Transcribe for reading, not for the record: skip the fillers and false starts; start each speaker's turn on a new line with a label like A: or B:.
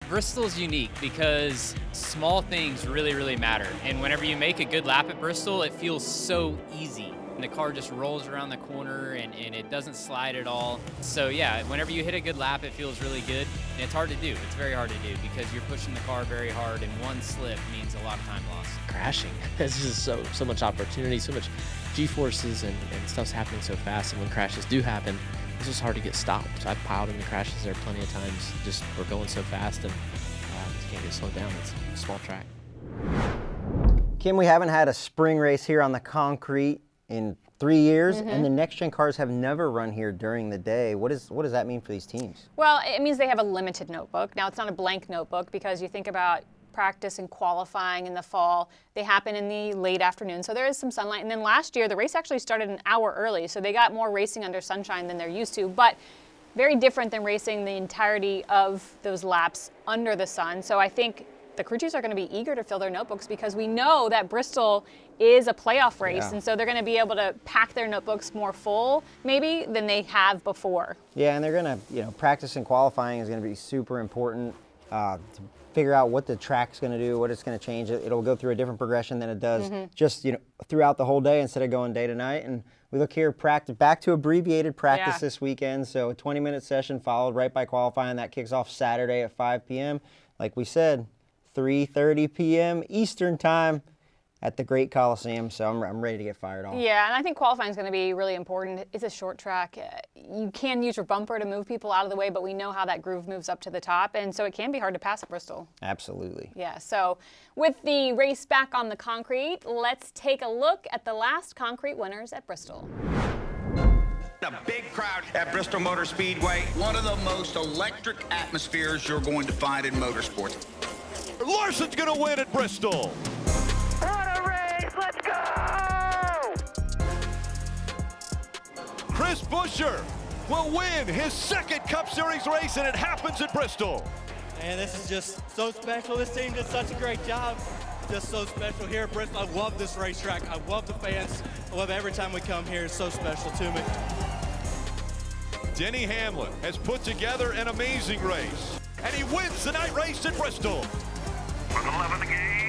A: Bristol's unique because small things really, really matter. And whenever you make a good lap at Bristol, it feels so easy. And the car just rolls around the corner and it doesn't slide at all. So yeah, whenever you hit a good lap, it feels really good. And it's hard to do. It's very hard to do because you're pushing the car very hard, and one slip means a lot of time lost.
B: Crashing. There's just so much opportunity, so much G-forces and stuff's happening so fast. And when crashes do happen, it's just hard to get stopped. I've piled into crashes there plenty of times. Just we're going so fast and just can't get slowed down. It's a small track.
C: Kim, we haven't had a spring race here on the concrete in 3 years, and the next-gen cars have never run here during the day. What does that mean for these teams?
D: Well, it means they have a limited notebook. Now, it's not a blank notebook because you think about practice and qualifying in the fall. They happen in the late afternoon, so there is some sunlight. And then last year, the race actually started an hour early, so they got more racing under sunshine than they're used to, but very different than racing the entirety of those laps under the sun. So I think the crew chiefs are going to be eager to fill their notebooks because we know that Bristol is a playoff race, and so they're going to be able to pack their notebooks more full, maybe, than they have before.
C: Yeah, and they're going to, practice and qualifying is going to be super important to figure out what the track's going to do, what it's going to change. It'll go through a different progression than it does just, throughout the whole day instead of going day to night. And we look here, back to abbreviated practice this weekend. So a 20-minute session followed right by qualifying. That kicks off Saturday at 5 p.m. Like we said, 3:30 p.m. Eastern time at the Great Coliseum, so I'm ready to get fired off.
D: Yeah, and I think qualifying is going to be really important. It's a short track. You can use your bumper to move people out of the way, but we know how that groove moves up to the top, and so it can be hard to pass at Bristol.
C: Absolutely.
D: Yeah, so with the race back on the concrete, let's take a look at the last concrete winners at Bristol.
E: A big crowd at Bristol Motor Speedway. One of the most electric atmospheres you're going to find in motorsports.
F: Larson's going to win at Bristol.
G: What a race! Let's go!
F: Chris Buescher will win his second Cup Series race, and it happens at Bristol.
H: And this is just so special. This team did such a great job. Just so special here at Bristol. I love this racetrack. I love the fans. I love every time we come here. It's so special to me.
F: Denny Hamlin has put together an amazing race, and he wins the night race at Bristol.
G: For the love of the game.